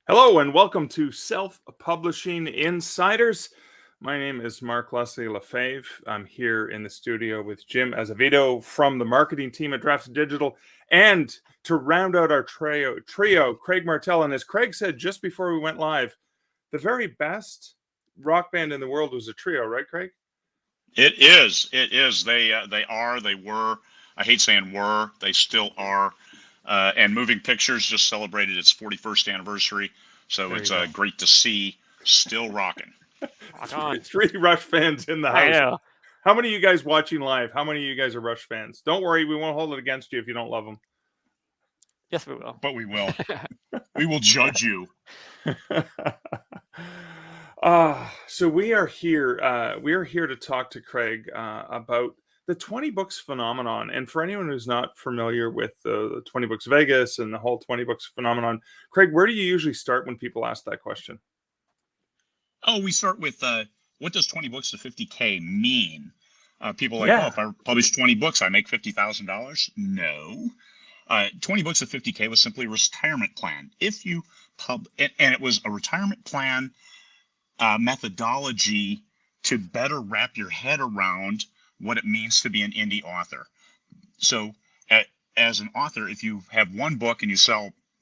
Hello and welcome to Self Publishing Insiders. My name is Mark Leslie Lefebvre. I'm here in the studio with Jim Azevedo from the marketing team at Drafts Digital. And to round out our trio, Craig Martell. And as Craig said just before we went live, the very best rock band in the world was a trio, right, Craig? It is. It is. They are. They were. I hate saying were. They still are. And Moving Pictures just celebrated its 41st anniversary, so There it's you go. great to see still rocking. Rock on. Three Rush fans in the I house. know. How many of you guys watching live? How many of you guys are Rush fans? Don't worry, we won't hold it against you if you don't love them. Yes, we will. But we will. We will judge you. So we are here. We are here to talk to Craig about the 20 Books phenomenon. And for anyone who's not familiar with the 20 Books Vegas and the whole 20 Books phenomenon, Craig, where do you usually start when people ask that question? Oh, we start with what does 20 books to 50K mean? People are like, Yeah. oh, if I publish 20 books, I make $50,000. No. 20 books to 50K was simply a retirement plan. If you and it was a retirement plan methodology to better wrap your head around what it means to be an indie author. So, as an author, if you have one book and you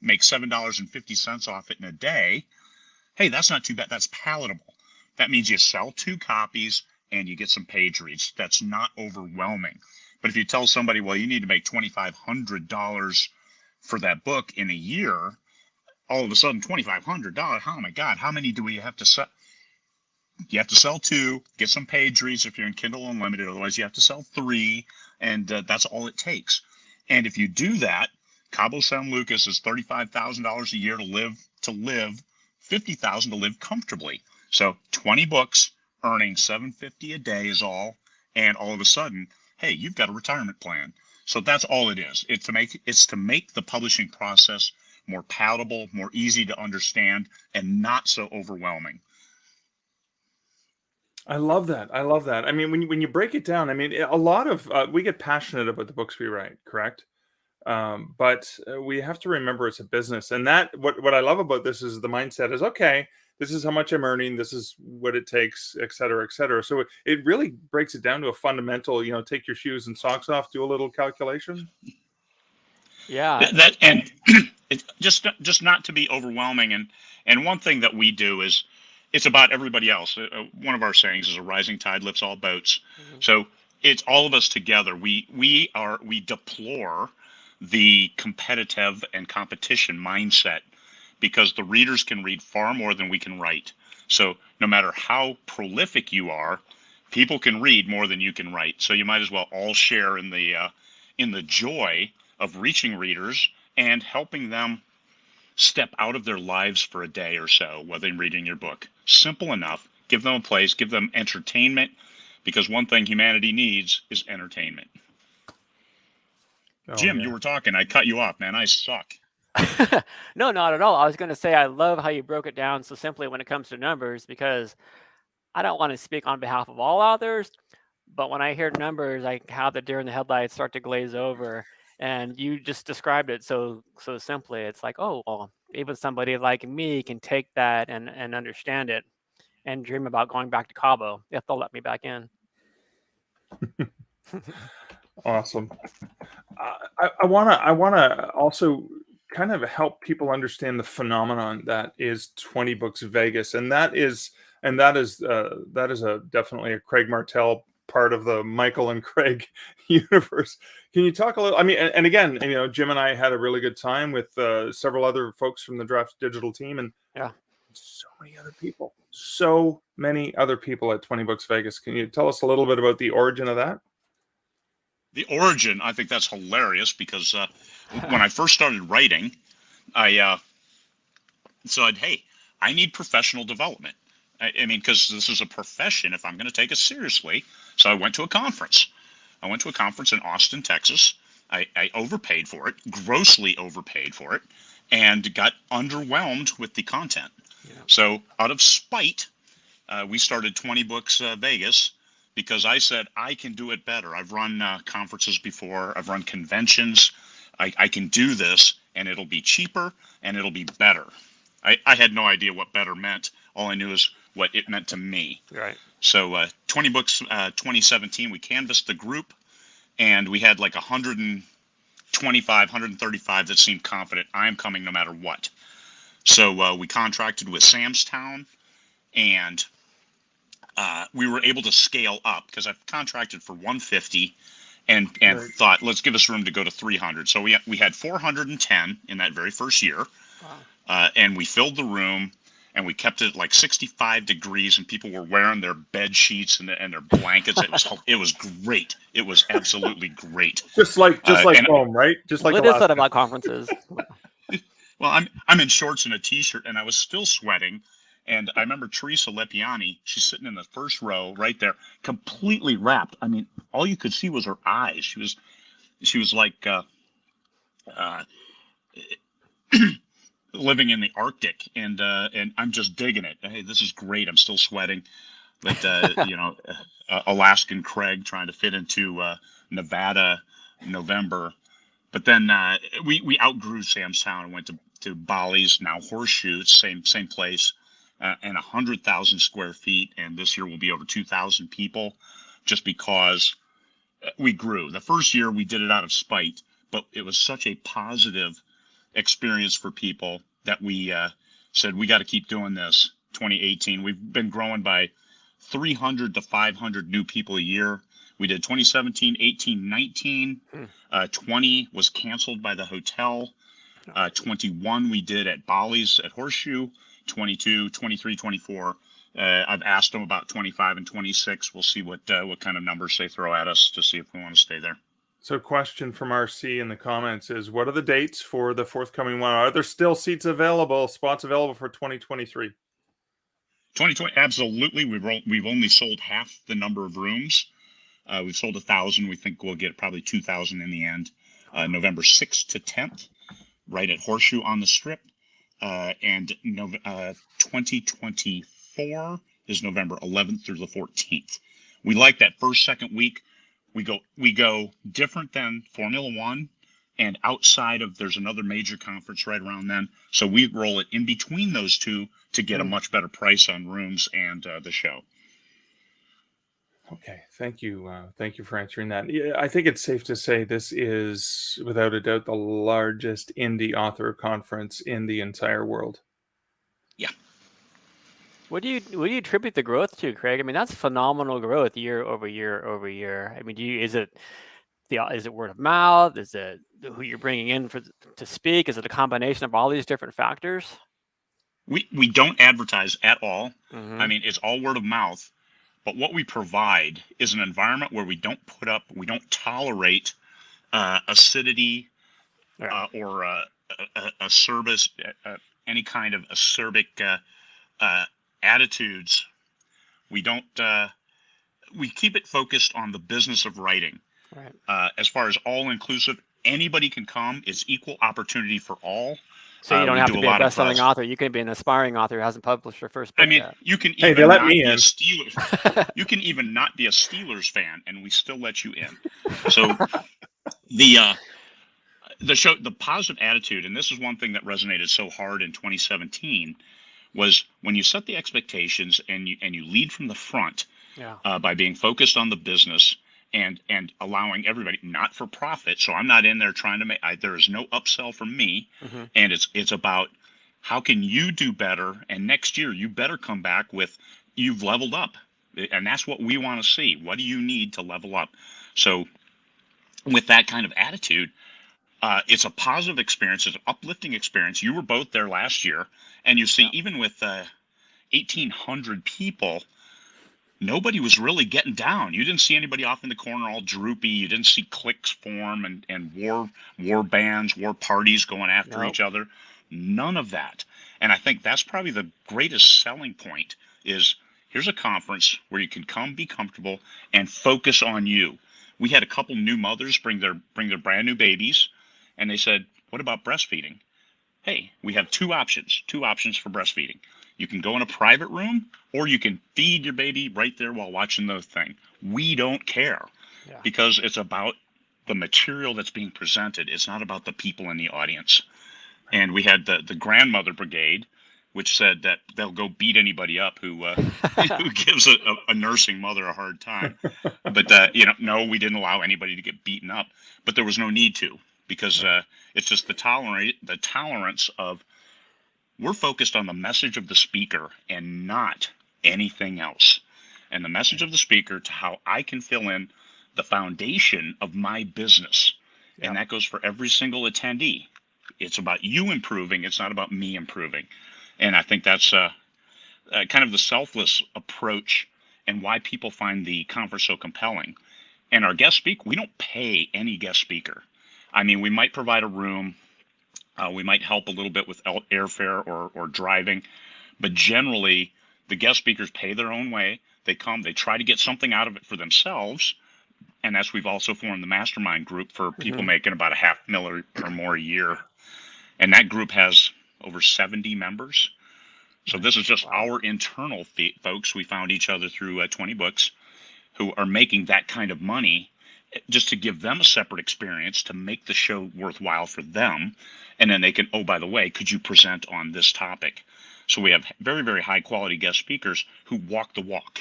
make $7.50 off it in a day, hey, that's not too bad. That's palatable. That means you sell 2 copies and you get some page reads. That's not overwhelming. But if you tell somebody, well, you need to make $2,500 for that book in a year, all of a sudden $2,500. Oh my God, how many do we have to sell? You have to sell 2, get some page reads if you're in Kindle Unlimited. Otherwise, you have to sell 3, and that's all it takes. And if you do that, Cabo San Lucas is $35,000 a year to live, $50,000 to live comfortably. So 20 books, earning $750 a day is all, and all of a sudden, hey, you've got a retirement plan. So that's all it is. It's to make the publishing process more palatable, more easy to understand, and not so overwhelming. I love that. I love that. I mean, when you break it down, I mean, a lot of we get passionate about the books we write, correct? But we have to remember it's a business, and that what I love about this is the mindset is okay. This is how much I'm earning. This is what it takes, et cetera, et cetera. So it really breaks it down to a fundamental. Take your shoes and socks off, do a little calculation. Yeah. That and it's just not to be overwhelming. And one thing that we do is it's about everybody else. One of our sayings is a rising tide lifts all boats. Mm-hmm. So it's all of us together. We deplore the competitive and competition mindset because the readers can read far more than we can write. So no matter how prolific you are, people can read more than you can write. So you might as well all share in the joy of reaching readers and helping them step out of their lives for a day or so while they're reading your book. Simple enough. Give them a place, give them entertainment, because one thing humanity needs is entertainment. Oh, Jim, yeah. you were talking. I cut you off, man. I suck. No, not at all. I was going to say I love how you broke it down so simply when it comes to numbers, because I don't want to speak on behalf of all authors, but when I hear numbers, I have the deer in the headlights start to glaze over. And you just described it so simply. It's like, oh, well, even somebody like me can take that and understand it and dream about going back to Cabo if they'll let me back in. Awesome. I wanna also kind of help people understand the phenomenon that is 20 Books Vegas, and that is a definitely a Craig Martell part of the Michael and Craig universe. Can you talk a little? I mean, and again, Jim and I had a really good time with several other folks from the Draft Digital team, and Yeah. so many other people at 20 Books Vegas. Can you tell us a little bit about the origin of that? The origin, I think that's hilarious because when I first started writing, I said, hey, I need professional development. I mean, because this is a profession if I'm going to take it seriously. So I went to a conference. I went to a conference in Austin, Texas. I overpaid for it, grossly overpaid for it, and got underwhelmed with the content. Yeah. So out of spite, we started 20 Books Vegas because I said, I can do it better. I've run conferences before. I've run conventions. I can do this, and it'll be cheaper, and it'll be better. I had no idea what better meant. All I knew is what it meant to me. Right. So 20 Books 2017, we canvassed the group, and we had like 125, 135 that seemed confident. I am coming no matter what. So we contracted with Samstown, and we were able to scale up because I've contracted for 150 and Right. thought, let's give us room to go to 300. So we had 410 in that very first year. Wow. And we filled the room, and we kept it at like 65 degrees, and people were wearing their bed sheets and their blankets. It was great. It was absolutely great. Just like home, right? Just like What is that Alaska. about conferences? Well, I'm in shorts and a t-shirt, and I was still sweating. And I remember Teresa Lepiani. She's sitting in the first row right there, completely wrapped. I mean, all you could see was her eyes. She was like living in the Arctic, and I'm just digging it. Hey, this is great. I'm still sweating, but Alaskan Craig trying to fit into Nevada November. But then we outgrew Samstown and went to Bali's, now Horseshoe, same place, and 100,000 square feet. And this year will be over 2,000 people, just because we grew. The first year we did it out of spite, but it was such a positive experience for people that we said we got to keep doing this. 2018, we've been growing by 300 to 500 new people a year. We did 2017, 18, 19. 20 was canceled by the hotel. 21 we did at Bali's at Horseshoe. 22, 23, 24. I've asked them about 25 and 26. We'll see what kind of numbers they throw at us to see if we want to stay there. So, question from RC in the comments is, what are the dates for the forthcoming one? Are there still spots available for 2023? 2020, absolutely. We've only sold half the number of rooms. We've sold 1,000. We think we'll get probably 2,000 in the end. November 6th to 10th, right at Horseshoe on the Strip. And 2024 is November 11th through the 14th. We like that first, second week. We go different than Formula One, and outside of, there's another major conference right around then. So we roll it in between those two to get a much better price on rooms and the show. Okay, thank you. Thank you for answering that. Yeah, I think it's safe to say this is, without a doubt, the largest indie author conference in the entire world. Yeah. What do you attribute the growth to, Craig? I mean, that's phenomenal growth year over year over year. I mean, is it word of mouth? Is it who you're bringing in to speak? Is it a combination of all these different factors? We don't advertise at all. Mm-hmm. I mean, it's all word of mouth. But what we provide is an environment where we don't tolerate acidity or a service, any kind of acerbic attitudes. We don't. We keep it focused on the business of writing. Right. As far as all inclusive, anybody can come. It's equal opportunity for all. So you don't have to be a best-selling author. You can be an aspiring author who hasn't published their first book yet. You can even not be a Steelers. You can even not be a Steelers fan, and we still let you in. So the show, the positive attitude, and this is one thing that resonated so hard in 2017, was when you set the expectations and you lead from the front by being focused on the business. And allowing everybody, not for profit. So I'm not in there trying to make. There is no upsell from me, and it's about how can you do better. And next year you better come back with you've leveled up, and that's what we want to see. What do you need to level up? So with that kind of attitude, it's a positive experience. It's an uplifting experience. You were both there last year, and you see even with 1,800 people. Nobody was really getting down. You didn't see anybody off in the corner all droopy. You didn't see cliques form and war bands, war parties going after each other. None of that. And I think that's probably the greatest selling point is here's a conference where you can come, be comfortable, and focus on you. We had a couple new mothers bring their brand new babies, and they said, what about breastfeeding? Hey, we have two options for breastfeeding. You can go in a private room, or you can feed your baby right there while watching the thing. We don't care because it's about the material that's being presented. It's not about the people in the audience. And we had the grandmother brigade, which said that they'll go beat anybody up who who gives a nursing mother a hard time. But no, we didn't allow anybody to get beaten up. But there was no need to, because it's just the tolerance of, we're focused on the message of the speaker and not anything else. And the message of the speaker to how I can fill in the foundation of my business. Yeah. And that goes for every single attendee. It's about you improving. It's not about me improving. And I think that's kind of the selfless approach, and why people find the conference so compelling. And our guest speaker, we don't pay any guest speaker. I mean, we might provide a room. We might help a little bit with airfare or driving. But generally, the guest speakers pay their own way. They come, they try to get something out of it for themselves. And that's, we've also formed the mastermind group for people making about $500,000 or more a year. And that group has over 70 members. So this is just our internal folks. We found each other through 20Books, who are making that kind of money, just to give them a separate experience, to make the show worthwhile for them. And then they can, oh, by the way, could you present on this topic? So we have very, very high quality guest speakers who walk the walk,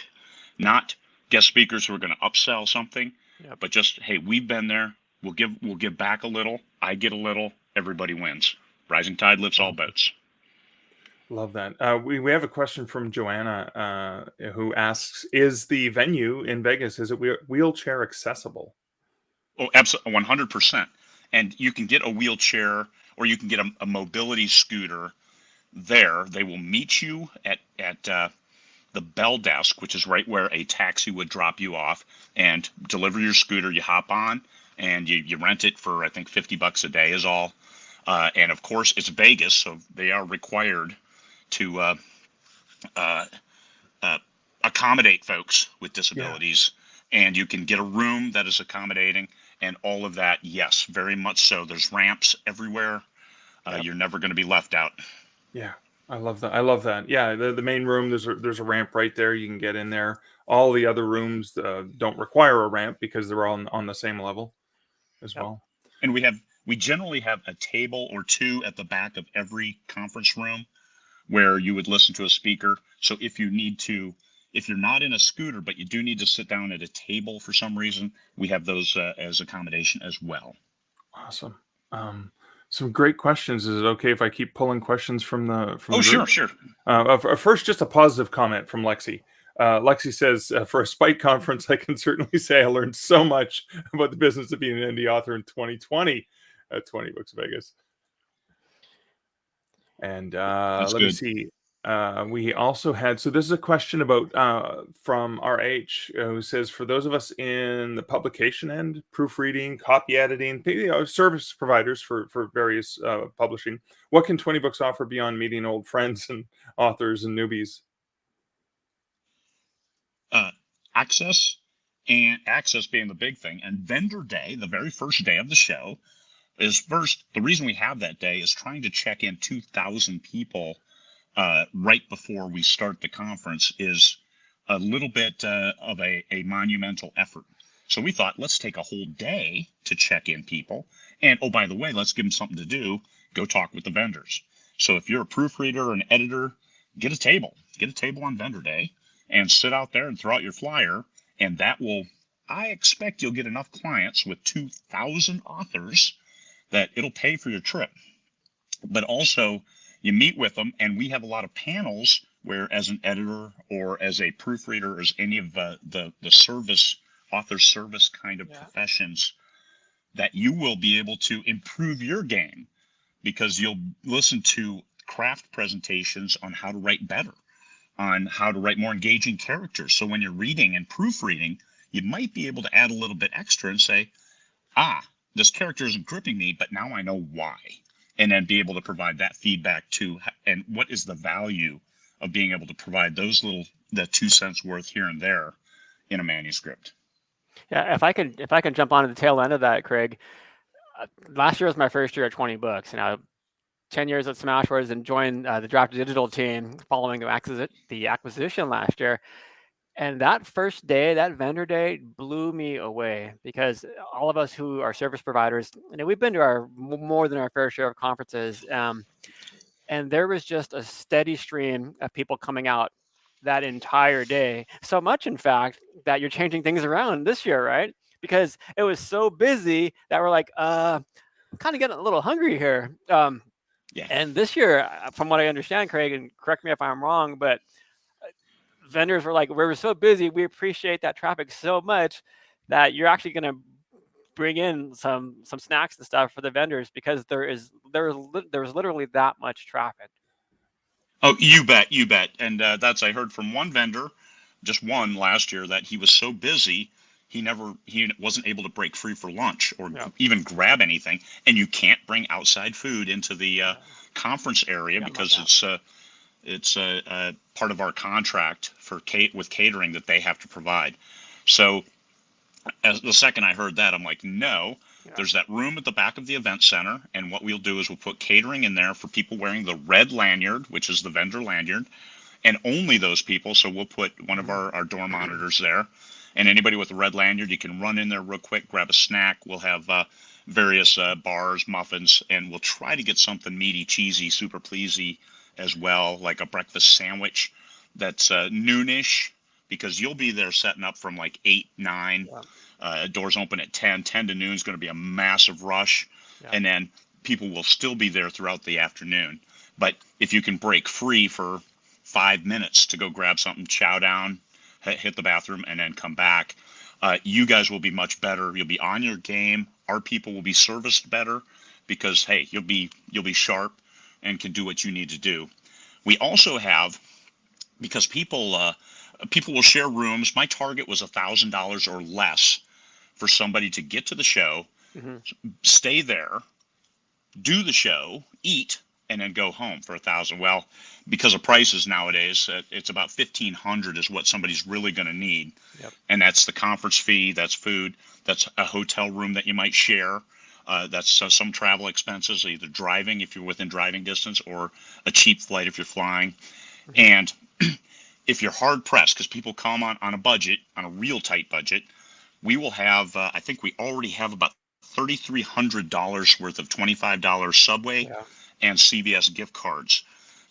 not guest speakers who are going to upsell something, but just, hey, we've been there. We'll give back a little. I get a little. Everybody wins. Rising tide lifts all boats. Love that. We have a question from Joanna, who asks, is the venue in Vegas, is it wheelchair accessible? Oh, absolutely, 100%. And you can get a wheelchair, or you can get a mobility scooter there. They will meet you at the bell desk, which is right where a taxi would drop you off, and deliver your scooter. You hop on, and you rent it for, I think, $50 a day is all. And of course, it's Vegas, so they are required to accommodate folks with disabilities. And you can get a room that is accommodating, and all of that. Yes, very much so. There's ramps everywhere. You're never going to be left out. Yeah, I love that. I love that. Yeah, the main room, there's a ramp right there. You can get in there. All the other rooms don't require a ramp because they're all on the same level as well. And we generally have a table or two at the back of every conference room where you would listen to a speaker. So if you're not in a scooter, but you do need to sit down at a table for some reason, we have those as accommodation as well. Awesome. Some great questions. Is it okay if I keep pulling questions from the group? Sure. First, just a positive comment from Lexi. Lexi says, for a Spike conference, I can certainly say I learned so much about the business of being an indie author in 2020 at 20Books Vegas. And let me see. We also had, so this is a question about from RH, who says, for those of us in the publication end, proofreading, copy editing, service providers for various publishing, what can 20Books offer beyond meeting old friends and authors and newbies? Access being the big thing. And vendor day, the very first day of the show, the reason we have that day is trying to check in 2,000 people right before we start the conference is a little bit of a monumental effort. So we thought, let's take a whole day to check in people. And, oh, by the way, let's give them something to do. Go talk with the vendors. So if you're a proofreader or an editor, get a table on vendor day and sit out there and throw out your flyer. And I expect you'll get enough clients with 2,000 authors that it'll pay for your trip. But also, you meet with them, and we have a lot of panels where, as an editor or as a proofreader or as any of the author service kind of professions, that you will be able to improve your game, because you'll listen to craft presentations on how to write better, on how to write more engaging characters. So when you're reading and proofreading, you might be able to add a little bit extra and say, this character isn't gripping me, but now I know why. And then be able to provide that feedback too. And what is the value of being able to provide the 2 cents worth here and there in a manuscript? Yeah, if I can jump on to the tail end of that, Craig. Last year was my first year at 20Books, and 10 years at Smashwords, and joined the Draft Digital team following the acquisition last year. And that first day, that vendor day, blew me away, because all of us who are service providers, we've been to more than our fair share of conferences. and there was just a steady stream of people coming out that entire day. So much, in fact, that you're changing things around this year, right? Because it was so busy that we're like, I'm kind of getting a little hungry here. Yeah. And this year, from what I understand, Craig, and correct me if I'm wrong, but vendors were like, we're so busy, we appreciate that traffic so much that you're actually going to bring in some snacks and stuff for the vendors because there's literally that much traffic. Oh, you bet. And that's, I heard from one vendor, just one last year, that he was so busy he wasn't able to break free for lunch or even grab anything. And you can't bring outside food into the conference area because it's part of our contract with catering that they have to provide. So as the second I heard that, I'm like, no. There's that room at the back of the event center, and what we'll do is we'll put catering in there for people wearing the red lanyard, which is the vendor lanyard, and only those people. So we'll put one of our door monitors there, and anybody with a red lanyard, you can run in there real quick, grab a snack. We'll have various bars, muffins, and we'll try to get something meaty, cheesy, super pleasy as well, like a breakfast sandwich that's noonish, because you'll be there setting up from like 8, 9. Doors open at 10 to noon is going to be a massive rush. And then people will still be there throughout the afternoon. But if you can break free for 5 minutes to go grab something, chow down, hit the bathroom, and then come back, you guys will be much better. You'll be on your game. Our people will be serviced better because, hey, you'll be sharp and can do what you need to do. We also have, because people will share rooms. My target was $1,000 or less for somebody to get to the show, stay there, do the show, eat, and then go home for $1,000. Well, because of prices nowadays, it's about $1,500 is what somebody's really going to need. And that's the conference fee, that's food, that's a hotel room that you might share. That's some travel expenses, either driving if you're within driving distance, or a cheap flight if you're flying. And if you're hard pressed, because people come on a budget, on a real tight budget, we will have, I think we already have about $3,300 worth of $25 Subway and CVS gift cards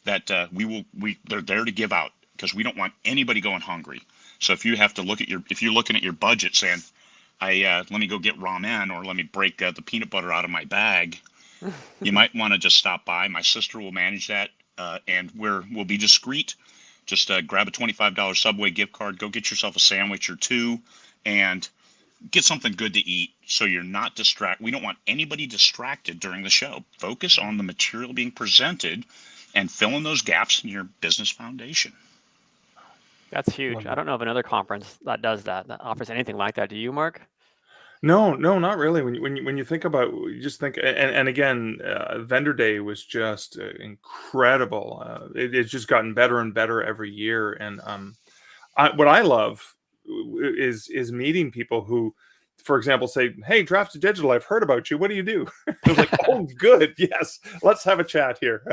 that they're there to give out, because we don't want anybody going hungry. So if you have to if you're looking at your budget saying, let me go get ramen, or let me break the peanut butter out of my bag, you might want to just stop by. My sister will manage that, and we'll be discreet. Just grab a $25 Subway gift card, go get yourself a sandwich or two, and get something good to eat so you're not distracted. We don't want anybody distracted during the show. Focus on the material being presented and fill in those gaps in your business foundation. That's huge. I don't know of another conference that does that offers anything like that. Do you, Mark? No, not really. When you think about, you just think, and again, Vendor Day was just incredible. It's just gotten better and better every year. And what I love is meeting people who, for example, say, "Hey, Draft to Digital, I've heard about you. What do you do?" I was like, "Oh, good. Yes, let's have a chat here.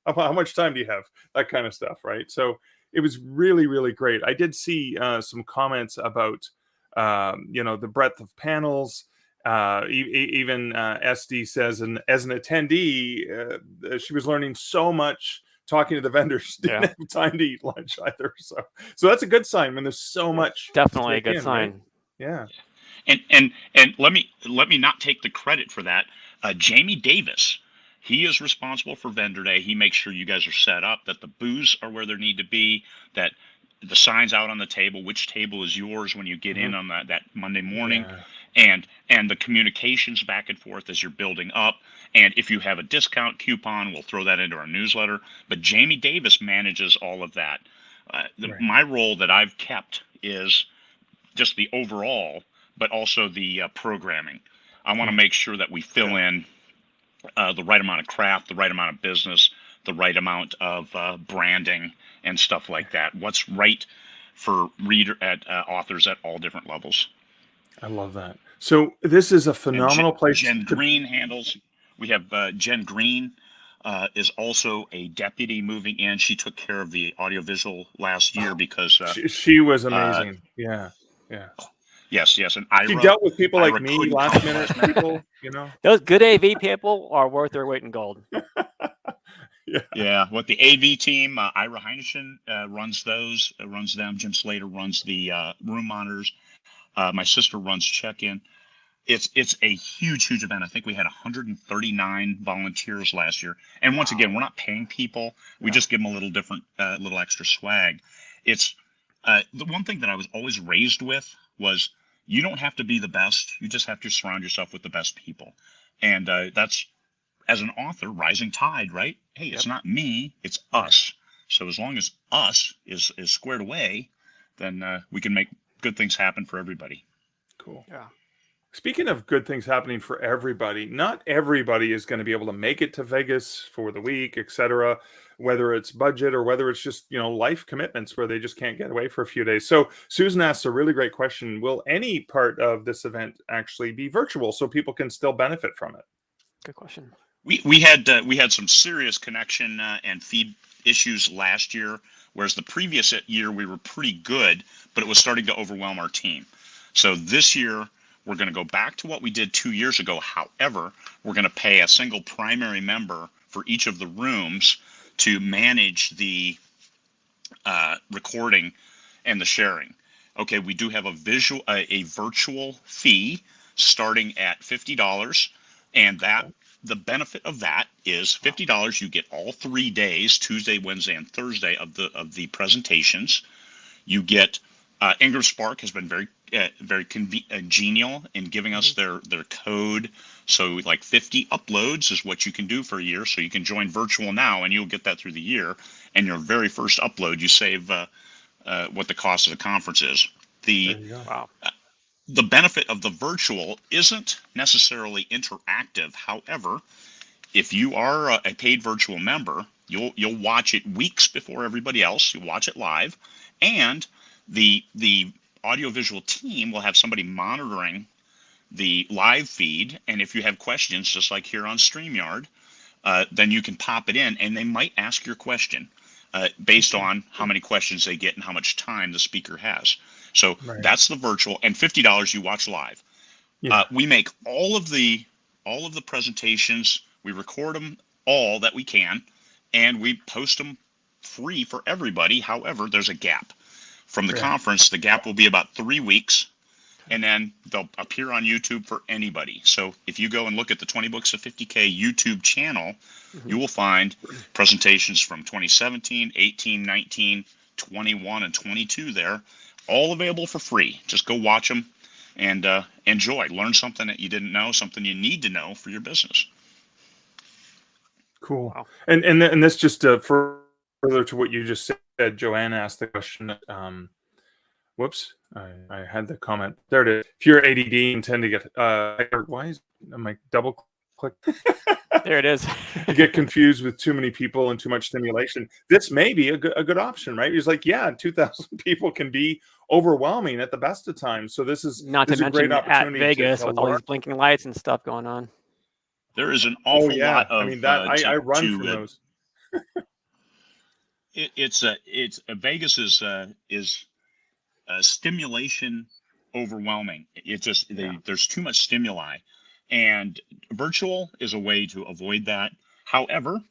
How much time do you have?" That kind of stuff, right? So it was really, really great. I did see some comments about the breadth of panels. Even SD says, and as an attendee, she was learning so much talking to the vendors. Didn't have time to eat lunch either. So that's a good sign when there's so much. Definitely a good sign. Right? Yeah. And let me not take the credit for that. Jamie Davis, he is responsible for Vendor Day. He makes sure you guys are set up, that the booths are where they need to be, that the signs out on the table, which table is yours when you get in on that Monday morning, and the communications back and forth as you're building up. And if you have a discount coupon, we'll throw that into our newsletter. But Jamie Davis manages all of that. My role that I've kept is just the overall, but also the programming. I want to make sure that we fill in the right amount of craft, the right amount of business, the right amount of branding and stuff like that. What's right for authors at all different levels. I love that. So this is a phenomenal place. Jen Green handles. We have Jen Green is also a deputy moving in. She took care of the audiovisual last year because she was amazing. Yeah. Yes, and Ira, she dealt with people Ira like me, last minute people. Those good AV people are worth their weight in gold. Yeah, what the AV team, Ira Heineschen runs those, runs them. Jim Slater runs the room monitors. My sister runs check-in. It's a huge event. I think we had 139 volunteers last year. And once again, we're not paying people. We just give them a little different, little extra swag. It's the one thing that I was always raised with was you don't have to be the best. You just have to surround yourself with the best people. And that's, as an author, rising tide, right? Hey, it's not me, it's us. So as long as us is squared away, then we can make good things happen for everybody. Cool. Yeah. Speaking of good things happening for everybody, not everybody is going to be able to make it to Vegas for the week, etc. Whether it's budget or whether it's just, life commitments where they just can't get away for a few days. So Susan asks a really great question. Will any part of this event actually be virtual so people can still benefit from it? Good question. We had some serious connection and feed issues last year, whereas the previous year we were pretty good, but it was starting to overwhelm our team. So this year we're going to go back to what we did 2 years ago. However, we're going to pay a single primary member for each of the rooms to manage the recording and the sharing. Okay, we do have a virtual fee starting at $50, and the benefit of that is $50. You get all 3 days, Tuesday, Wednesday, and Thursday of the presentations. You get Ingram Spark has been very genial in giving us their code. So like 50 uploads is what you can do for a year. So you can join virtual now, and you'll get that through the year. And your very first upload, you save what the cost of the conference is. The benefit of the virtual isn't necessarily interactive. However, if you are a paid virtual member, you'll watch it weeks before everybody else. You'll watch it live, and the audiovisual team will have somebody monitoring the live feed. And if you have questions, just like here on StreamYard, then you can pop it in, and they might ask your question based on how many questions they get and how much time the speaker has. So that's the virtual, and $50 you watch live. We make all of the presentations. We record them all that we can, and we post them free for everybody. However, there's a gap from the conference. The gap will be about 3 weeks, and then they'll appear on YouTube for anybody. So if you go and look at the 20 Books of 50K YouTube channel, you will find presentations from 2017, 18, 19, 21, and 22 there, all available for free. Just go watch them and enjoy. Learn something that you didn't know, something you need to know for your business. Cool. Wow. And this just further to what you just said, Joanne asked the question. Whoops, I had the comment. There it is. If you're ADD and tend to get am I double click? There it is. You get confused with too many people and too much stimulation. This may be a good option, right? He's like, 2,000 people can be overwhelming at the best of times. So this is not to mention a great opportunity at Vegas with all these blinking lights and stuff going on. There is an awful lot of. I mean, I run from those. Vegas is stimulation overwhelming. It's just there's too much stimuli, and virtual is a way to avoid that. However,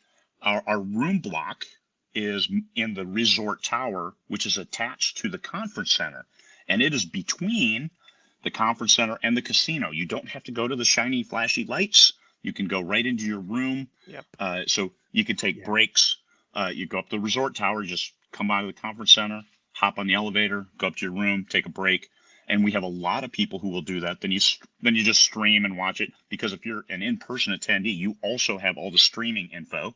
our room block is in the resort tower, which is attached to the conference center, and it is between the conference center and the casino. You don't have to go to the shiny, flashy lights. You can go right into your room. So you can take breaks. You go up the resort tower, just come out of the conference center, hop on the elevator, go up to your room, take a break. And we have a lot of people who will do that. Then you just stream and watch it, because if you're an in-person attendee, you also have all the streaming info.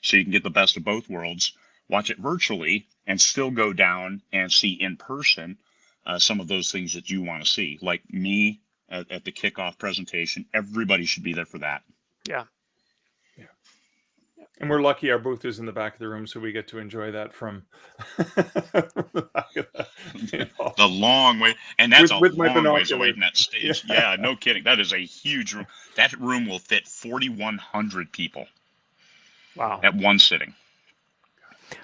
So you can get the best of both worlds, watch it virtually, and still go down and see in person some of those things that you want to see. Like me at the kickoff presentation, everybody should be there for that. Yeah. And we're lucky our booth is in the back of the room, so we get to enjoy that from the back of the long way. And that's with a long ways away from that stage. Yeah, no kidding. That is a huge room. That room will fit 4,100 people. Wow. At one sitting.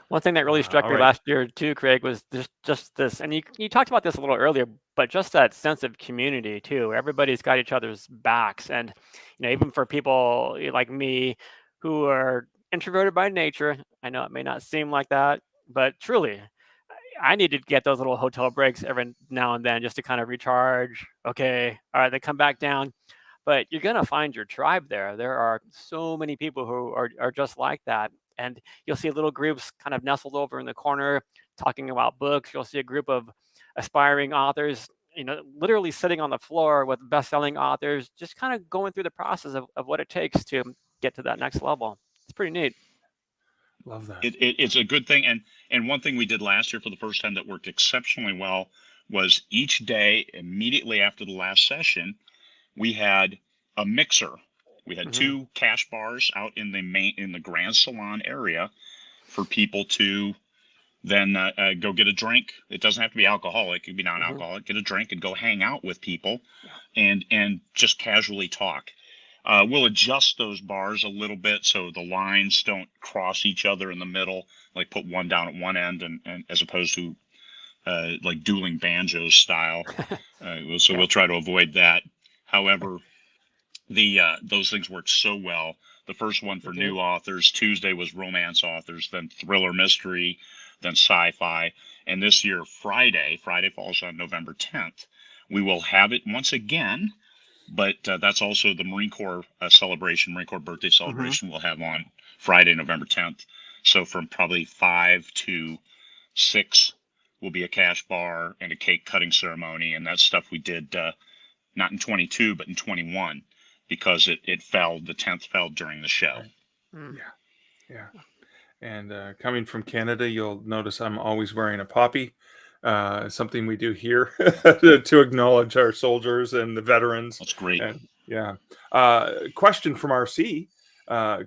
One thing that really struck me last year too, Craig, was just this, and you talked about this a little earlier, but just that sense of community too. Everybody's got each other's backs, and even for people like me who are introverted by nature. I know it may not seem like that, but truly, I need to get those little hotel breaks every now and then just to kind of recharge. Okay, all right, then come back down. But you're gonna find your tribe there. There are so many people who are just like that, and you'll see little groups kind of nestled over in the corner talking about books. You'll see a group of aspiring authors, literally sitting on the floor with best-selling authors, just kind of going through the process of what it takes to get to that next level. It's pretty neat. Love that. It's a good thing. And one thing we did last year for the first time that worked exceptionally well was each day immediately after the last session, we had a mixer. We had Mm-hmm. 2 cash bars out in the grand salon area for people to then go get a drink. It doesn't have to be alcoholic; it can be Mm-hmm. non-alcoholic. Get a drink and go hang out with people, Yeah. and just casually talk. We'll adjust those bars a little bit so the lines don't cross each other in the middle. Like put one down at one end, and as opposed to like dueling banjos style. So Yeah. we'll try to avoid that. However, the those things worked so well. The first one for They new did. authors, Tuesday was romance authors, then thriller mystery, then sci-fi, and this year Friday falls on November 10th. We will have it once again, but that's also the Marine Corps celebration, Marine Corps birthday Mm-hmm. celebration we'll have on Friday, November 10th. So from probably 5 to 6 will be a cash bar and a cake cutting ceremony, and that's stuff we did not in 22 but in 21 because it fell. The 10th fell during the show. Right. Mm. Yeah. Yeah. And coming from Canada, you'll notice I'm always wearing a poppy. Something we do here to acknowledge our soldiers and the veterans. That's great. And yeah, question from RC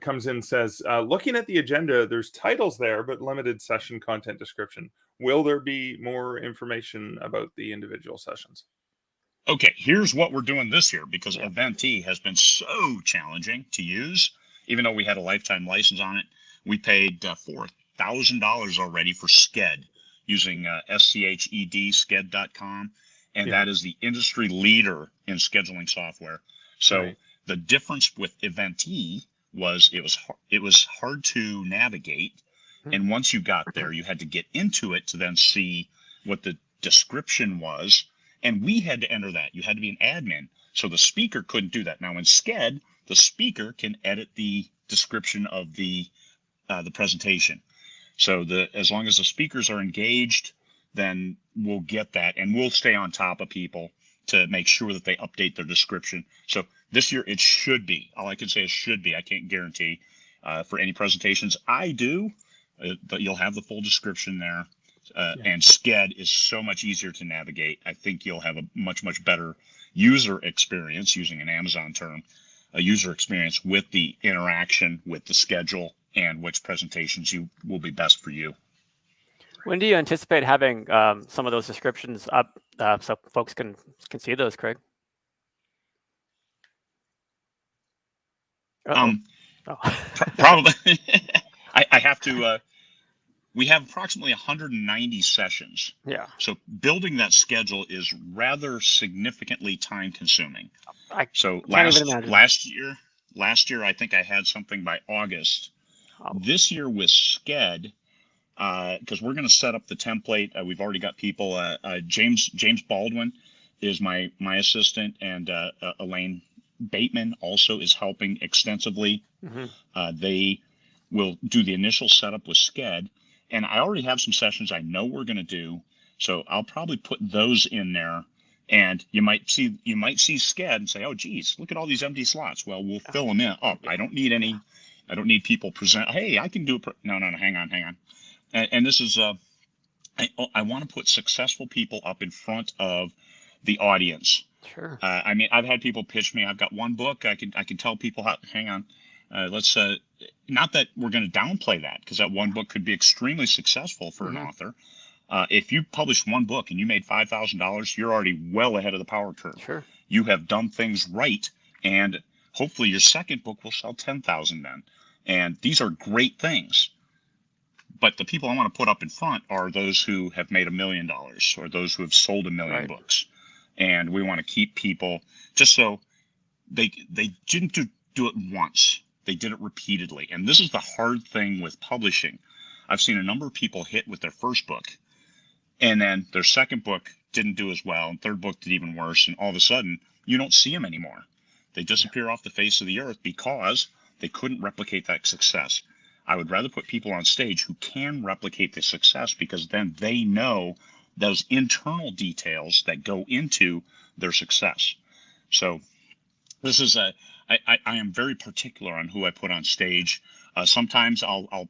comes in, says, looking at the agenda, there's titles there, but limited session content description. Will there be more information about the individual sessions? Okay, here's what we're doing this year because Yeah. Eventee has been so challenging to use. Even though we had a lifetime license on it, we paid $4,000 already for Sked using SCHED, sked.com, and Yeah. that is the industry leader in scheduling software. So Right. the difference with Eventee was it was hard to navigate, and once you got there, you had to get into it to then see what the description was. And we had to enter that. You had to be an admin. So the speaker couldn't do that. Now in Sked, the speaker can edit the description of the presentation. So as long as the speakers are engaged, then we'll get that, and we'll stay on top of people to make sure that they update their description. So this year it should be. All I can say is should be. I can't guarantee for any presentations I do, but you'll have the full description there. Yeah. And Sked is so much easier to navigate. I think you'll have a much, much better user experience, using an Amazon term, a user experience with the interaction with the schedule and which presentations will be best for you. When do you anticipate having some of those descriptions up so folks can see those, Craig? Oh. Probably. I have to. We have approximately 190 sessions. Yeah. So building that schedule is rather significantly time consuming. So last year I think I had something by August. Oh. This year with Sked, because we're going to set up the template. We've already got people. James Baldwin is my assistant, and Elaine Bateman also is helping extensively. Mm-hmm. They will do the initial setup with Sked. And I already have some sessions I know we're going to do, so I'll probably put those in there. And you might see Sked and say, "Oh, geez, look at all these empty slots." Well, we'll fill them in. Oh, I don't need any. I don't need people present. Hey, I can do it. No, hang on. And this is I want to put successful people up in front of the audience. Sure. I mean, I've had people pitch me. I've got one book. I can tell people how. Hang on. Let's not that we're going to downplay that, because that one book could be extremely successful for an author. If you published one book and you made $5,000, you're already well ahead of the power curve. Sure. You have done things right, and hopefully your second book will sell 10,000 then. And these are great things. But the people I want to put up in front are those who have made $1 million or those who have sold 1 million books. And we want to keep people just so they didn't do it once. They did it repeatedly. And this is the hard thing with publishing. I've seen a number of people hit with their first book, and then their second book didn't do as well, and third book did even worse, and all of a sudden, you don't see them anymore. They disappear off the face of the earth because they couldn't replicate that success. I would rather put people on stage who can replicate the success, because then they know those internal details that go into their success. So this is I am very particular on who I put on stage. Sometimes I'll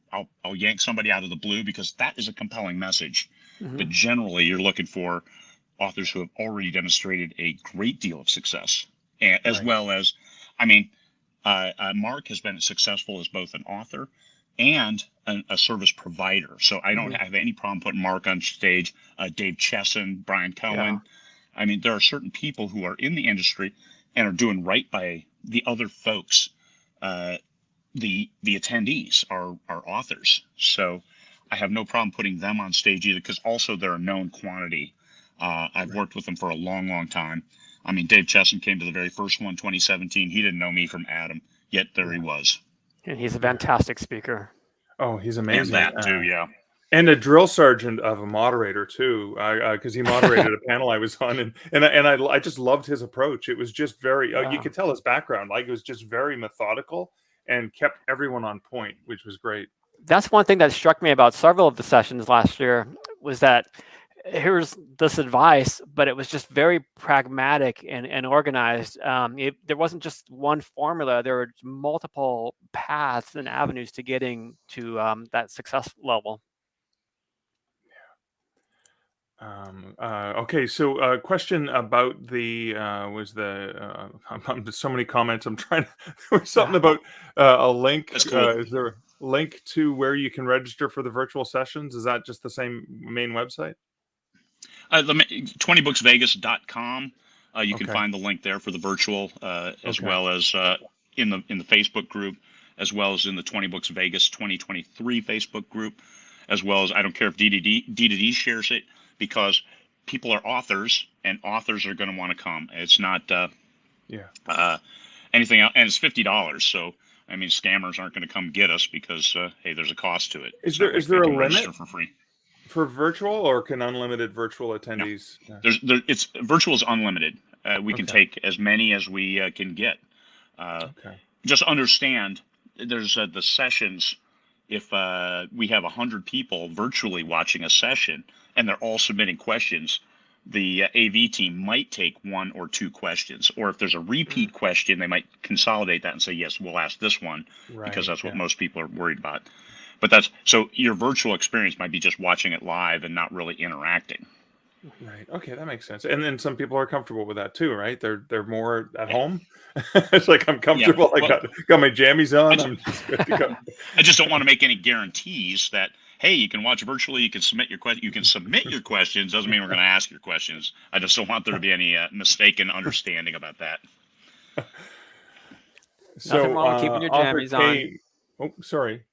yank somebody out of the blue because that is a compelling message. But generally, you're looking for authors who have already demonstrated a great deal of success, as well as, I mean, Mark has been successful as both an author and a service provider. So I don't have any problem putting Mark on stage, Dave Chesson, Brian Cohen. I mean, there are certain people who are in the industry and are doing right by the other folks. The attendees are authors. So I have no problem putting them on stage either, because also they're a known quantity. I've worked with them for a long, long time. I mean, Dave Chesson came to the very first one, 2017. He didn't know me from Adam, yet there he was. And he's a fantastic speaker. Oh, he's amazing. And that too, yeah. And a drill sergeant of a moderator too, because he moderated a panel I was on, and I just loved his approach. It was just very, you could tell his background, like it was just very methodical and kept everyone on point, which was great. That's one thing that struck me about several of the sessions last year, was that here's this advice, but it was just very pragmatic and organized. There wasn't just one formula. There were multiple paths and avenues to getting to that success level. Okay, so question about the so many comments. I'm trying to. There was something about a link. That's cool. Is there a link to where you can register for the virtual sessions? Is that just the same main website? 20booksvegas.com. You can find the link there for the virtual, as well as in the Facebook group, as well as in the 20 Books Vegas 2023 Facebook group, as well as, I don't care if D2D shares it, because people are authors, and authors are going to want to come. It's not anything else, and it's $50. So I mean, scammers aren't going to come get us because hey, there's a cost to it. Is there a limit for free for virtual, or can unlimited virtual attendees? No. It's virtual is unlimited. We can take as many as we can get. Just understand, there's the sessions. If we have 100 people virtually watching a session and they're all submitting questions, the AV team might take one or two questions. Or if there's a repeat question, they might consolidate that and say, yes, we'll ask this one, because that's what most people are worried about. But so your virtual experience might be just watching it live and not really interacting. Right. Okay, that makes sense. And then some people are comfortable with that too, right? They're more at home. It's like, I'm comfortable. I got my jammies on. I'm just good to go. I just don't want to make any guarantees that, hey, you can watch virtually, you can submit your question, you can submit your questions. Doesn't mean we're going to ask your questions. I just don't want there to be any mistaken understanding about that. So, nothing wrong with keeping your jammies on. Oh, sorry.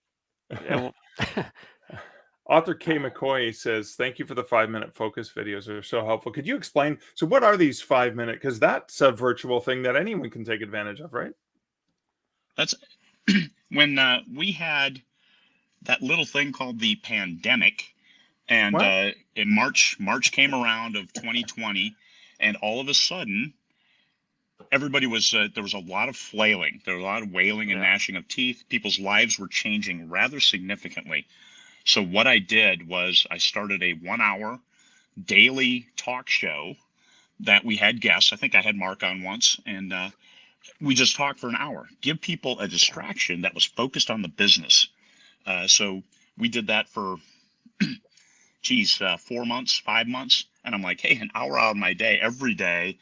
Author K. McCoy says, thank you for the 5-minute focus videos. They're so helpful. Could you explain? So what are these 5-minute? Because that's a virtual thing that anyone can take advantage of, right? That's when we had that little thing called the pandemic. And in March came around of 2020. And all of a sudden, everybody was, there was a lot of flailing. There was a lot of wailing and gnashing of teeth. People's lives were changing rather significantly. So what I did was I started a 1-hour daily talk show that we had guests. I think I had Mark on once, and we just talked for an hour. Give people a distraction that was focused on the business. So we did that for, 4 months, 5 months. And I'm like, hey, an hour out of my day, every day,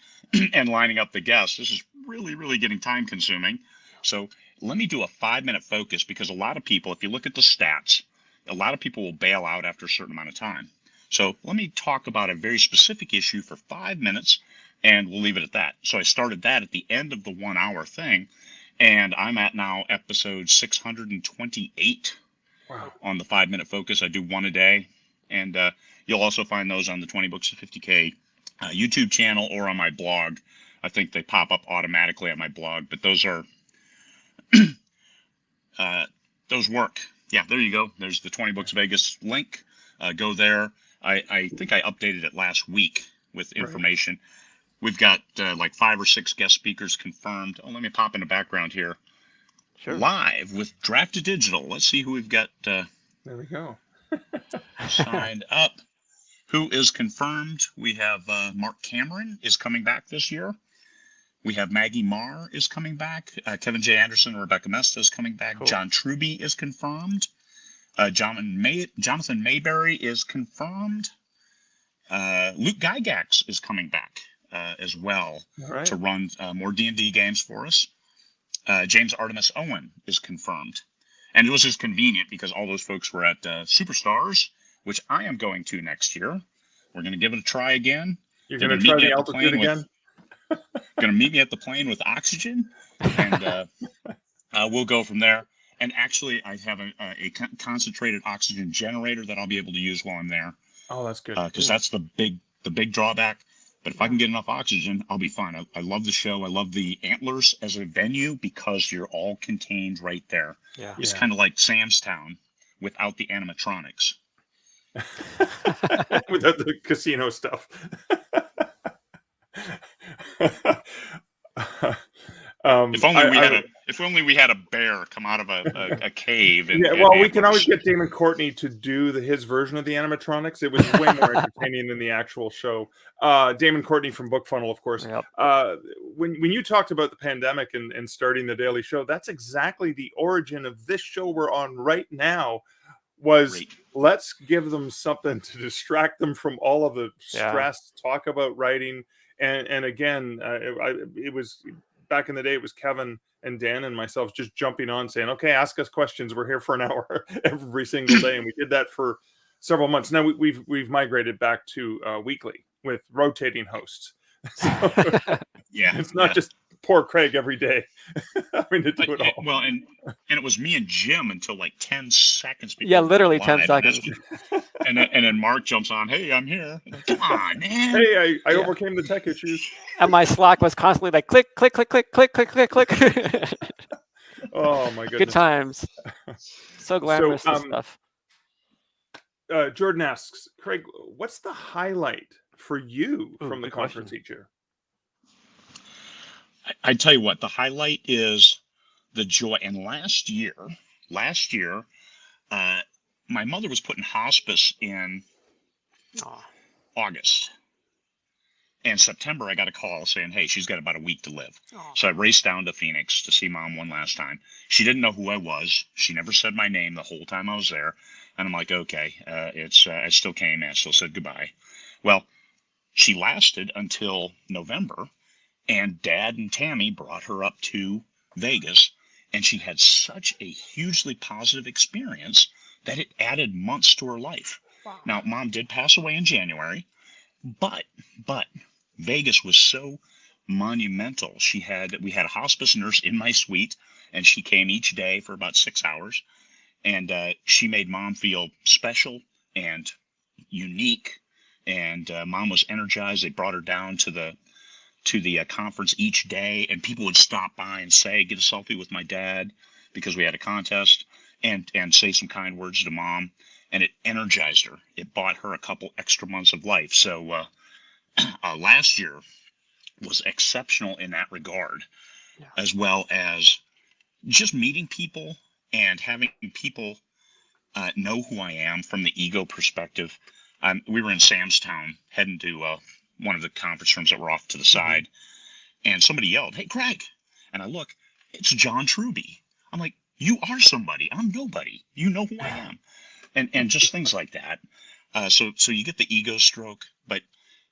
and lining up the guests. This is really, really getting time consuming. So let me do a 5-minute focus, because a lot of people, if you look at the stats, a lot of people will bail out after a certain amount of time. So let me talk about a very specific issue for 5 minutes, and we'll leave it at that. So I started that at the end of the 1-hour thing, and I'm at now episode 628 on the 5-minute focus. I do one a day, and you'll also find those on the 20 Books to 50K YouTube channel or on my blog. I think they pop up automatically on my blog, but those are those work. Yeah, there you go. There's the 20 Books Vegas link. Go there. I think I updated it last week with information. We've got like 5 or 6 guest speakers confirmed. Oh, let me pop in the background here. Sure. Live with Draft to Digital. Let's see who we've got There we go. signed up. Who is confirmed? We have Mark Cameron is coming back this year. We have Maggie Marr is coming back. Kevin J. Anderson and Rebecca Mesta is coming back. Cool. John Truby is confirmed. Jonathan Mayberry is confirmed. Luke Gygax is coming back as well to run more D&D games for us. James Artemis Owen is confirmed. And it was just convenient because all those folks were at Superstars, which I am going to next year. We're going to give it a try again. You're going to try the altitude again? Going to meet me at the plane with oxygen, and we'll go from there. And actually, I have a concentrated oxygen generator that I'll be able to use while I'm there. Oh, that's good. Because that's the big drawback. But if I can get enough oxygen, I'll be fine. I love the show. I love the Antlers as a venue because you're all contained right there. Yeah. It's kind of like Sam's Town without the animatronics. Without the casino stuff. If only we had a bear come out of a cave. And, we can always get Damon Courtney to do his version of the animatronics. It was way more entertaining than the actual show. Damon Courtney from Book Funnel, of course. Yep. When you talked about the pandemic and starting the Daily Show, that's exactly the origin of this show we're on right now. Let's give them something to distract them from all of the stress. Talk about writing, and again, it was back in the day. It was Kevin and Dan and myself just jumping on, saying, "Okay, ask us questions. We're here for an hour every single day," and we did that for several months. Now we've migrated back to weekly with rotating hosts. So, it's not just poor Craig every day having to do it all. Well, and it was me and Jim until like 10 seconds before. Yeah, literally 10 seconds. And then Mark jumps on. Hey, I'm here. Like, come on, man. Hey, I overcame the tech issues. And my Slack was constantly like click, click, click, click, click, click, click, click. Oh my goodness. Good times. So glamorous stuff. Jordan asks, Craig, what's the highlight for you from the conference each year? I tell you what, the highlight is the joy. And last year, my mother was put in hospice in August. And September, I got a call saying, hey, she's got about a week to live. So I raced down to Phoenix to see Mom one last time. She didn't know who I was. She never said my name the whole time I was there. And I'm like, okay, I still came and I still said goodbye. Well, she lasted until November. And Dad and Tammy brought her up to Vegas, and she had such a hugely positive experience that it added months to her life. Wow. Now, Mom did pass away in January, but Vegas was so monumental. We had a hospice nurse in my suite, and she came each day for about 6 hours, and she made Mom feel special and unique, and Mom was energized. They brought her down to the conference each day, and people would stop by and say, get a selfie with my dad, because we had a contest, and say some kind words to Mom, and it energized her. It bought her a couple extra months of life. So last year was exceptional in that regard, as well as just meeting people and having people know who I am from the ego perspective. We were in Sam's Town heading to one of the conference rooms that were off to the side, and somebody yelled, hey, Craig. And I look, it's John Truby. I'm like, you are somebody. I'm nobody. You know who I am. And just things like that. So you get the ego stroke, but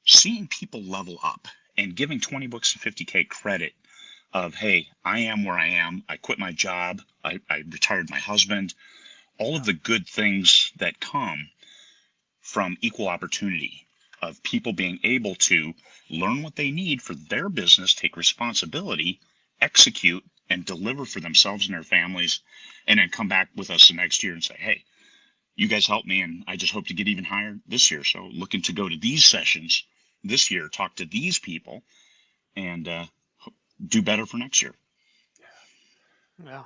seeing people level up and giving 20 Books and 50K credit of, hey, I am where I am. I quit my job. I retired my husband. All of the good things that come from equal opportunity, of people being able to learn what they need for their business, take responsibility, execute, and deliver for themselves and their families, and then come back with us the next year and say, hey, you guys helped me, and I just hope to get even higher this year. So looking to go to these sessions this year, talk to these people, and do better for next year. Yeah.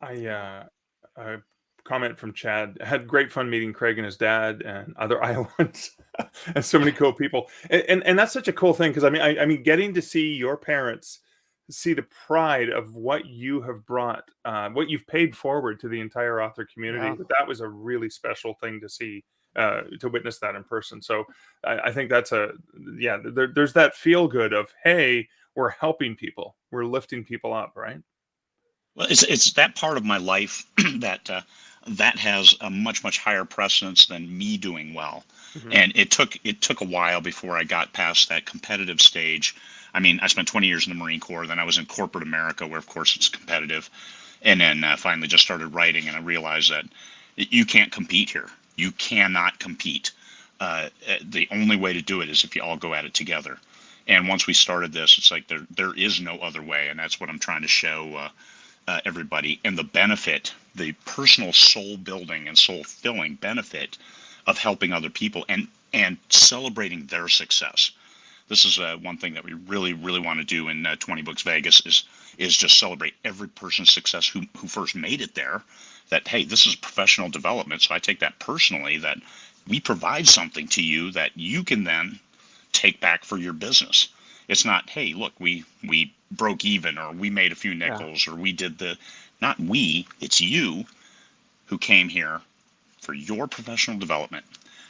A comment from Chad. Had great fun meeting Craig and his dad and other Iowans, and so many cool people. And that's such a cool thing because I mean, getting to see your parents see the pride of what you have brought, what you've paid forward to the entire author community. Yeah. That was a really special thing to see, to witness that in person. So I think that's yeah. There's that feel good of, hey, we're helping people, we're lifting people up, right? Well, it's that part of my life that that has a much higher precedence than me doing well, Hmm. and it took a while before I got past that competitive stage. I mean, I spent 20 years in the Marine Corps, then I was in corporate America, where of course it's competitive, and then finally just started writing, and I realized that you can't compete here. You cannot compete. The only way to do it is if you all go at it together. And once we started this, it's like there is no other way, and that's what I'm trying to show. Everybody, and the benefit, the personal soul building and soul filling benefit of helping other people and celebrating their success. This is one thing that we really want to do in 20 Books Vegas is just celebrate every person's success who first made it there. That, hey, this is professional development, so I take that personally, that we provide something to you that you can then take back for your business. It's not, hey, look, we broke even, or we made a few Yeah. nickels, or we did the, not we, it's you who came here for your professional development.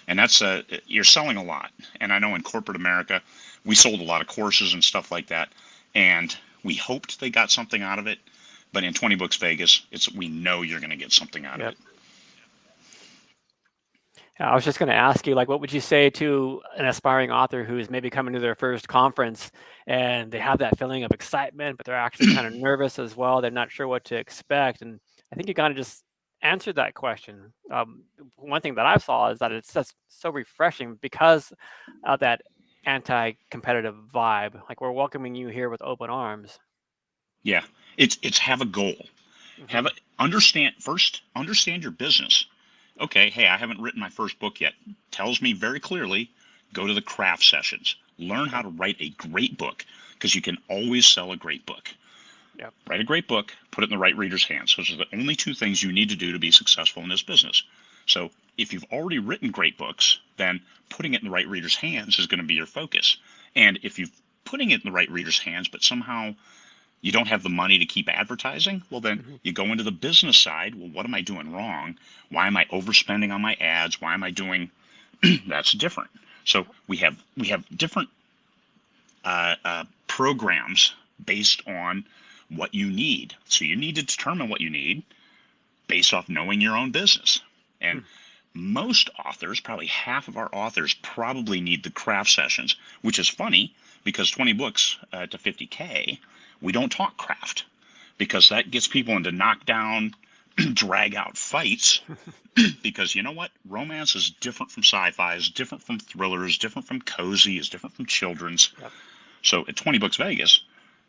And that's you're selling a lot. And I know in corporate America, we sold a lot of courses and stuff like that, and we hoped they got something out of it. But in 20 Books Vegas, it's, we know you're going to get something out of Yep. it. Yeah, I was just going to ask you, like, what would you say to an aspiring author who's maybe coming to their first conference and they have that feeling of excitement, but they're actually kind of nervous as well. They're not sure what to expect. And I think you kind of just answered that question. One thing that I saw is that it's just so refreshing because of that anti-competitive vibe. Like, we're welcoming you here with open arms. Yeah, it's have a goal. Have Hmm. a understand your business. Okay, hey, I haven't written my first book yet. Tells me very clearly, go to the craft sessions. Learn how Okay. to write a great book, because you can always sell a great book. Yep. Write a great book, put it in the right reader's hands. Those are the only two things you need to do to be successful in this business. So if you've already written great books, then putting it in the right reader's hands is going to be your focus. And if you're putting it in the right reader's hands, but somehow you don't have the money to keep advertising, well, then Hmm. you go into the business side. Well, what am I doing wrong? Why am I overspending on my ads? Why am I doing that's different. So we have different programs based on what you need. So you need to determine what you need based off knowing your own business. And most authors, probably half of our authors, probably need the craft sessions, which is funny because 20 books to 50K, we don't talk craft, because that gets people into knockdown, drag out fights. Because you know what? Romance is different from sci-fi, is different from thrillers, different from cozy, is different from children's. Yep. So at 20 Books Vegas,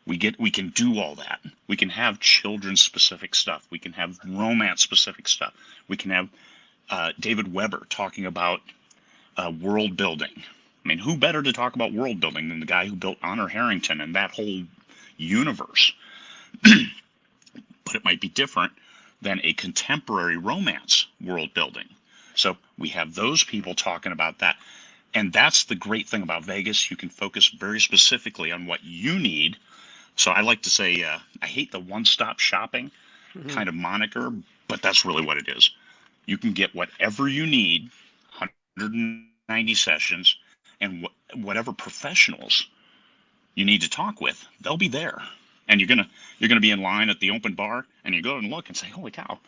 we can do all that. We can have children's specific stuff. We can have romance specific stuff. We can have David Weber talking about world building. I mean, who better to talk about world building than the guy who built Honor Harrington and that whole universe? But it might be different than a contemporary romance world building. So we have those people talking about that. And that's the great thing about Vegas. You can focus very specifically on what you need. So I like to say, I hate the one-stop shopping Hmm. kind of moniker, but that's really what it is. You can get whatever you need, 190 sessions, and whatever professionals you need to talk with, they'll be there. And you're gonna be in line at the open bar, and you go and look and say, "Holy cow,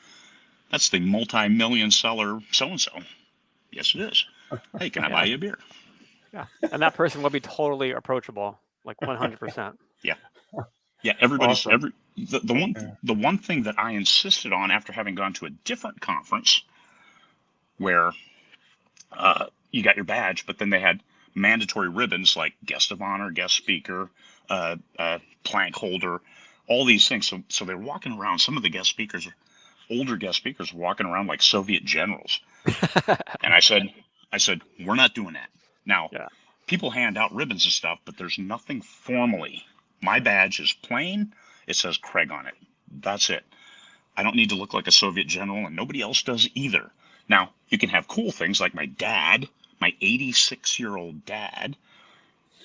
that's the multi-million seller so and so." Yes, it is. Hey, can I buy Yeah. you a beer? Yeah. And that person will be totally approachable, like 100%. Yeah, yeah. Everybody's Awesome. Yeah. the one thing that I insisted on after having gone to a different conference where you got your badge, but then they had mandatory ribbons like guest of honor, guest speaker, plank holder, all these things. So they're walking around. Some of the guest speakers, older guest speakers, walking around like Soviet generals. And I said, we're not doing that. Now, Yeah. people hand out ribbons and stuff, but there's nothing formally. My badge is plain. It says Craig on it. That's it. I don't need to look like a Soviet general, and nobody else does either. Now, you can have cool things like my dad, my 86-year-old dad.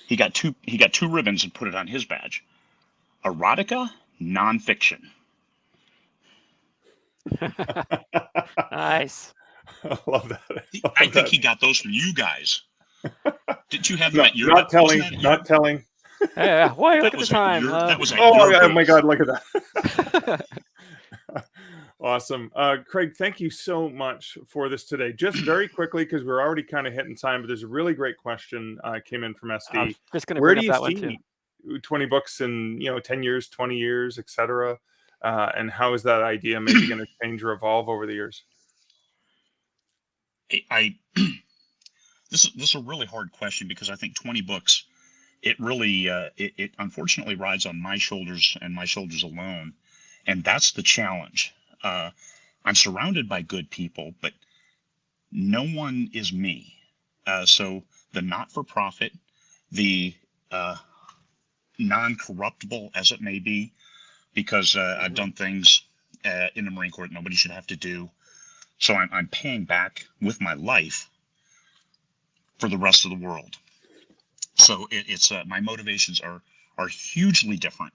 He got two ribbons and put it on his badge. Erotica, nonfiction. Nice. I love that. I think he got those from you guys. Did you have them No, at your? not telling. Not telling. Yeah. Wait, look at the was time. that was at Oh, your oh my booth. God! Look at that. Awesome. Craig, thank you so much for this today. Just very quickly, because we're already kind of hitting time, but there's a really great question came in from I was SD. just going to Where bring do up you that one too. see 20 books in 10 years, 20 years, etc.? And how is that idea maybe going to change or evolve over the years? This is a really hard question, because I think 20 books, it really it unfortunately rides on my shoulders and my shoulders alone, and that's the challenge. I'm surrounded by good people, but no one is me. So the not-for-profit, the non-corruptible as it may be, because I've done things in the Marine Corps that nobody should have to do. So I'm paying back with my life for the rest of the world. So it's my motivations are hugely different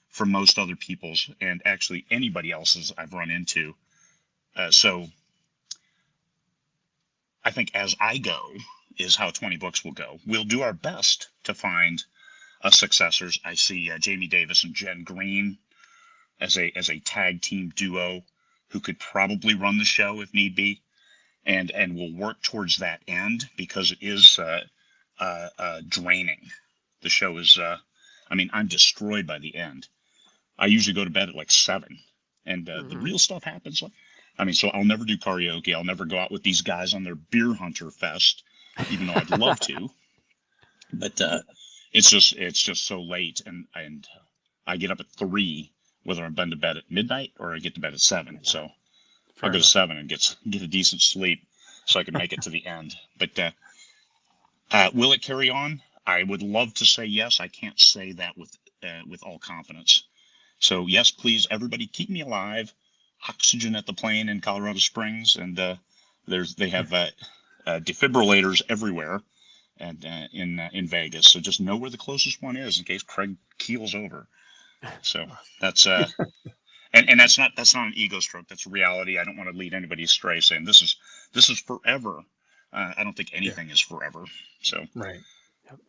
from most other people's, and actually anybody else's I've run into. So I think as I go is how 20 books will go. We'll do our best to find successors. I see Jamie Davis and Jen Green as a tag team duo who could probably run the show if need be, and we'll work towards that end, because it is draining. The show is I'm destroyed by the end. I usually go to bed at like 7, and the real stuff happens. So I'll never do karaoke. I'll never go out with these guys on their beer hunter fest, even though I'd love to. But it's just so late, and I get up at 3, whether I've been to bed at midnight or I get to bed at 7. So I'll go to 7 and get a decent sleep so I can make it to the end. But will it carry on? I would love to say yes. I can't say that with all confidence. So yes, please, everybody, keep me alive. Oxygen at the plane in Colorado Springs, and they have defibrillators everywhere, and in Vegas. So just know where the closest one is in case Craig keels over. So that's and that's not an ego stroke. That's reality. I don't want to lead anybody astray saying this is forever. I don't think anything is forever. So right. Yep.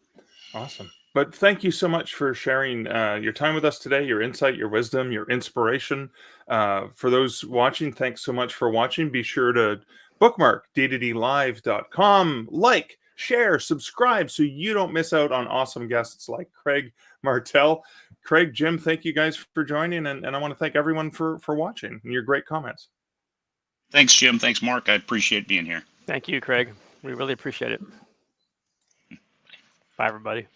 Awesome. But thank you so much for sharing your time with us today, your insight, your wisdom, your inspiration. For those watching, thanks so much for watching. Be sure to bookmark d2dlive.com, like, share, subscribe, so you don't miss out on awesome guests like Craig Martell. Craig, Jim, thank you guys for joining, and I want to thank everyone for watching and your great comments. Thanks, Jim. Thanks, Mark. I appreciate being here. Thank you, Craig. We really appreciate it. Bye, everybody.